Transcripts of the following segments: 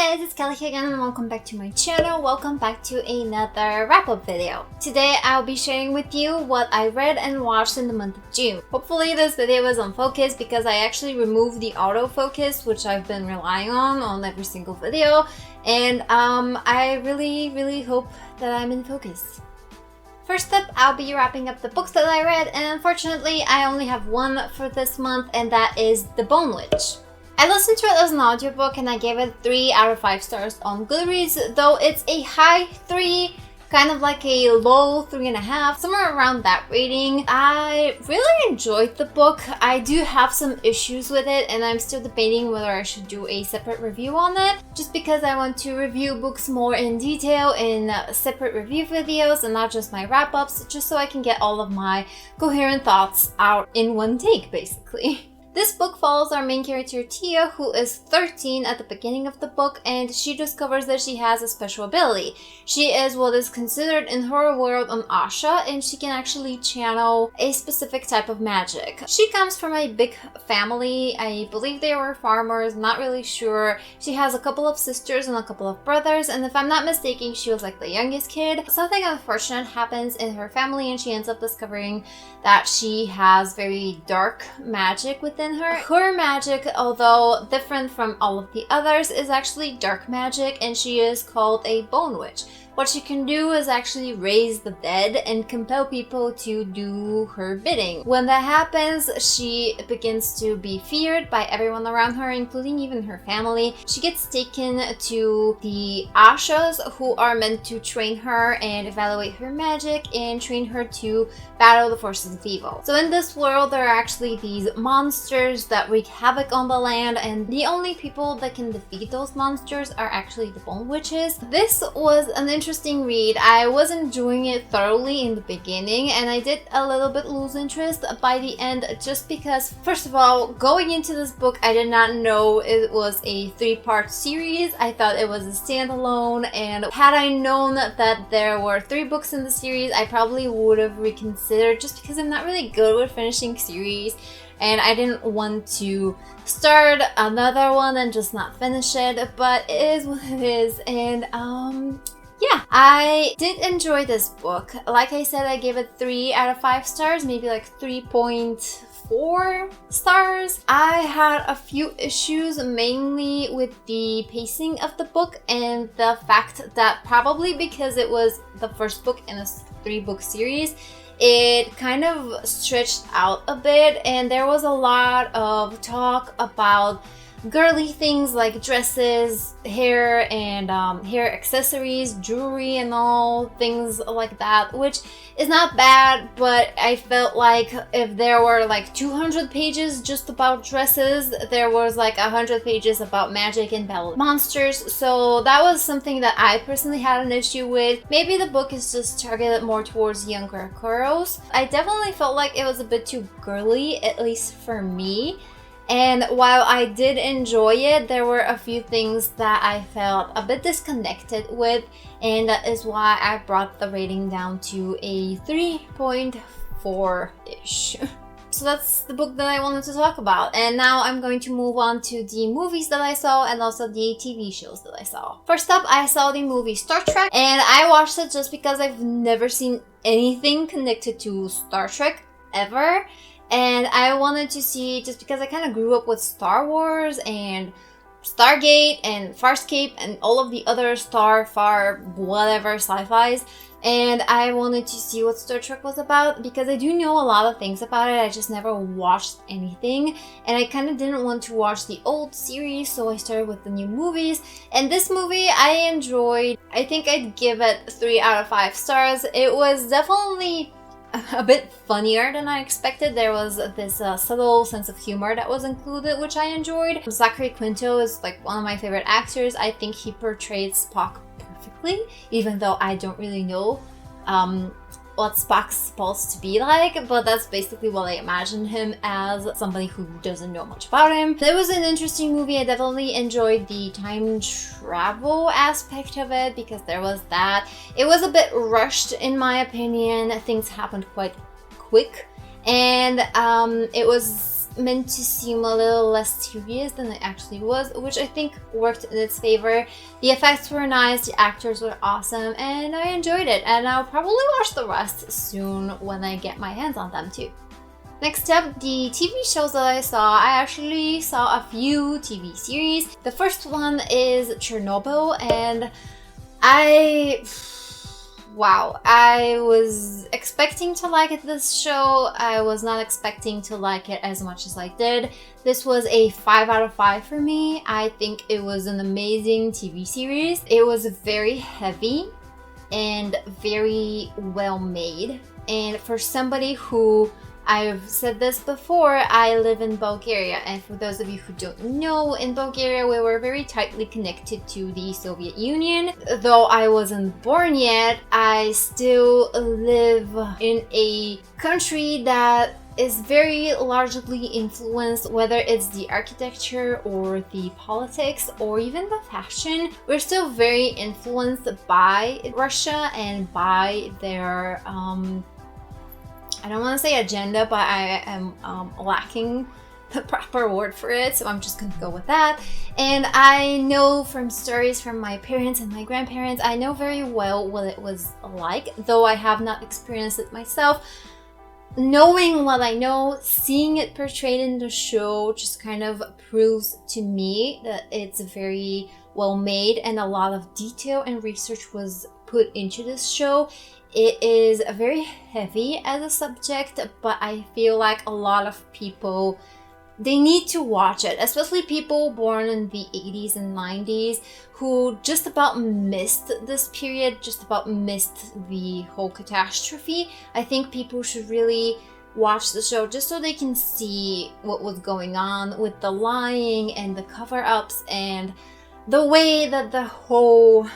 Hey guys, it's Kelly here again and welcome back to my channel. Welcome back to another wrap-up video. Today I'll be sharing with you what I read and watched in the month of June. Hopefully this video is on focus because I actually removed the autofocus, which I've been relying on every single video, and I really hope that I'm in focus. First up, I'll be wrapping up the books that I read, and unfortunately I only have one for this month, and that is The Bone Witch. I listened to it as an audiobook and I gave it 3 out of 5 stars on Goodreads, though it's a high 3, kind of like a low 3.5, somewhere around that rating. I really enjoyed the book. I do have some issues with it and I'm still debating whether I should do a separate review on it, just because I want to review books more in detail in separate review videos and not just my wrap-ups, just so I can get all of my coherent thoughts out in one take, basically. This book follows our main character Tia, who is 13 at the beginning of the book, and she discovers that she has a special ability. She is what is considered in her world an Asha, and she can actually channel a specific type of magic. She comes from a big family. I believe they were farmers, not really sure. She has a couple of sisters and a couple of brothers, and if I'm not mistaken, she was like the youngest kid. Something unfortunate happens in her family and she ends up discovering that she has very dark magic within her. Her magic, although different from all of the others, is actually dark magic, and she is called a Bone Witch. What she can do is actually raise the dead and compel people to do her bidding. When that happens, she begins to be feared by everyone around her, including even her family. She gets taken to the Ashas, who are meant to train her and evaluate her magic and train her to battle the forces of evil. So in this world, there are actually these monsters that wreak havoc on the land, and the only people that can defeat those monsters are actually the Bone Witches. This was an interesting read. I was enjoying it thoroughly in the beginning, and I did a little bit lose interest by the end, just because, first of all, going into this book, I did not know it was a 3-part series. I thought it was a standalone, and had I known that there were 3 books in the series, I probably would have reconsidered, just because I'm not really good with finishing series, and I didn't want to start another one and just not finish it, but it is what it is. And yeah, I did enjoy this book. Like I said, I gave it 3 out of 5 stars, maybe like 3.4 stars. I had a few issues, mainly with the pacing of the book and the fact that, probably because it was the first book in a 3-book series, it kind of stretched out a bit, and there was a lot of talk about girly things like dresses, hair, and hair accessories, jewelry, and all things like that, which is not bad, but I felt like if there were like 200 pages just about dresses, there was like 100 pages about magic and battle monsters, so that was something that I personally had an issue with. Maybe the book is just targeted more towards younger girls. I definitely felt like it was a bit too girly, at least for me. And while I did enjoy it, there were a few things that I felt a bit disconnected with, and that is why I brought the rating down to a 3.4-ish. So that's the book that I wanted to talk about, and now I'm going to move on to the movies that I saw and also the TV shows that I saw. First up, I saw the movie Star Trek, and I watched it just because I've never seen anything connected to Star Trek ever. And I wanted to see, just because I kind of grew up with Star Wars and Stargate and Farscape and all of the other whatever sci-fis, and I wanted to see what Star Trek was about, because I do know a lot of things about it. I just never watched anything, and I kind of didn't want to watch the old series, so I started with the new movies. And this movie I enjoyed. I think I'd give it 3 out of 5 stars. It was definitely a bit funnier than I expected. There was this subtle sense of humor that was included, which I enjoyed. Zachary Quinto is like one of my favorite actors. I think he portrayed Spock perfectly, even though I don't really know what Spock's supposed to be like, but that's basically what I imagined him as, somebody who doesn't know much about him. It was an interesting movie. I definitely enjoyed the time travel aspect of it, because there was that. It was a bit rushed in my opinion. Things happened quite quick, and it was meant to seem a little less serious than it actually was, which I think worked in its favor. The effects were nice, the actors were awesome, and I enjoyed it, and I'll probably watch the rest soon when I get my hands on them too. Next up, the TV shows that I saw. I actually saw a few TV series. The first one is Chernobyl, and wow, I was expecting to like this show. I was not expecting to like it as much as I did. This was a 5 out of 5 for me. I think it was an amazing TV series. It was very heavy and very well made. And for somebody who, I've said this before, I live in Bulgaria, and for those of you who don't know, in Bulgaria we were very tightly connected to the Soviet Union. Though I wasn't born yet, I still live in a country that is very largely influenced, whether it's the architecture or the politics or even the fashion. We're still very influenced by Russia and by their I don't want to say agenda, but I am lacking the proper word for it, so I'm just gonna go with that. And I know from stories from my parents and my grandparents, I know very well what it was like, though I have not experienced it myself. Knowing what I know, seeing it portrayed in the show just kind of proves to me that it's very well made and a lot of detail and research was put into this show. It is very heavy as a subject, but I feel like a lot of people, they need to watch it, especially people born in the 80s and 90s who just about missed this period, just about missed the whole catastrophe. I think people should really watch the show just so they can see what was going on with the lying and the cover-ups and the way that the whole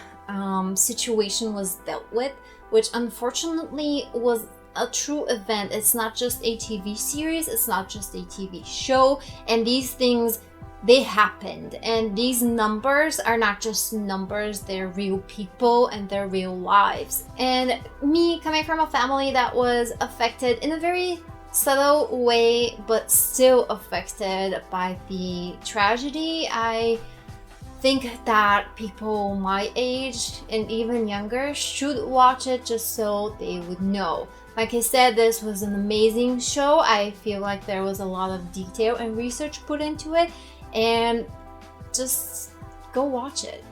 situation was dealt with, which unfortunately was a true event. It's not just a TV series, it's not just a TV show, and these things, they happened. And these numbers are not just numbers, they're real people and they're real lives. And me coming from a family that was affected in a very subtle way, but still affected by the tragedy, I think that people my age and even younger should watch it just so they would know. Like I said, this was an amazing show. I feel like there was a lot of detail and research put into it, and just go watch it.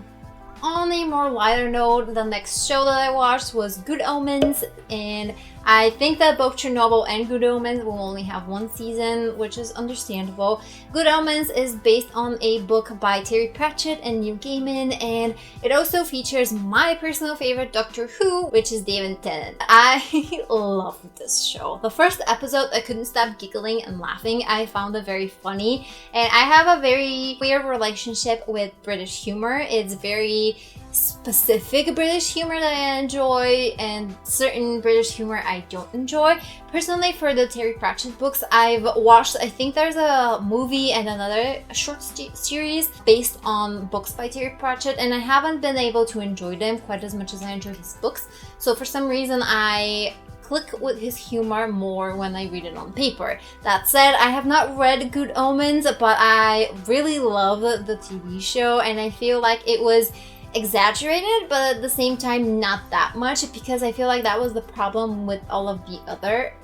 On a more lighter note, the next show that I watched was Good Omens, and I think that both Chernobyl and Good Omens will only have one season, which is understandable. Good Omens is based on a book by Terry Pratchett and Neil Gaiman, and it also features my personal favorite Doctor Who, which is David Tennant. I love this show. The first episode, I couldn't stop giggling and laughing. I found it very funny, and I have a very weird relationship with British humor. It's very specific British humor that I enjoy, and certain British humor I don't enjoy. Personally, for the Terry Pratchett books, I've watched, I think there's a movie and another short series based on books by Terry Pratchett, and I haven't been able to enjoy them quite as much as I enjoy his books. So for some reason, I click with his humor more when I read it on paper. That said, I have not read Good Omens, but I really love the TV show, and I feel like it was exaggerated, but at the same time not that much, because I feel like that was the problem with all of the other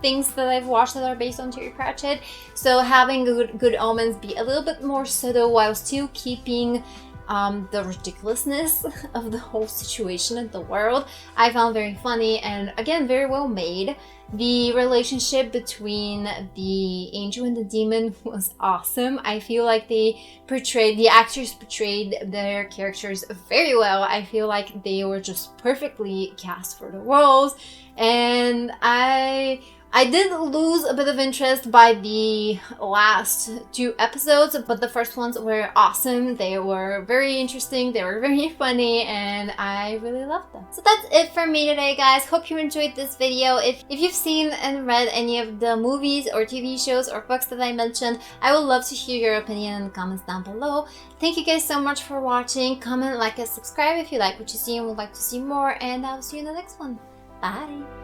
things that I've watched that are based on Terry Pratchett. So having Good Omens be a little bit more subtle while still keeping the ridiculousness of the whole situation in the world, I found very funny, and again, very well made. The relationship between the angel and the demon was awesome. I feel like the actors portrayed their characters very well. I feel like they were just perfectly cast for the roles, and I did lose a bit of interest by the last 2 episodes, but the first ones were awesome. They were very interesting, they were very funny, and I really loved them. So that's it for me today, guys. Hope you enjoyed this video. If you've seen and read any of the movies or TV shows or books that I mentioned, I would love to hear your opinion in the comments down below. Thank you guys so much for watching. Comment, like, and subscribe if you like what you see and would like to see more, and I'll see you in the next one. Bye!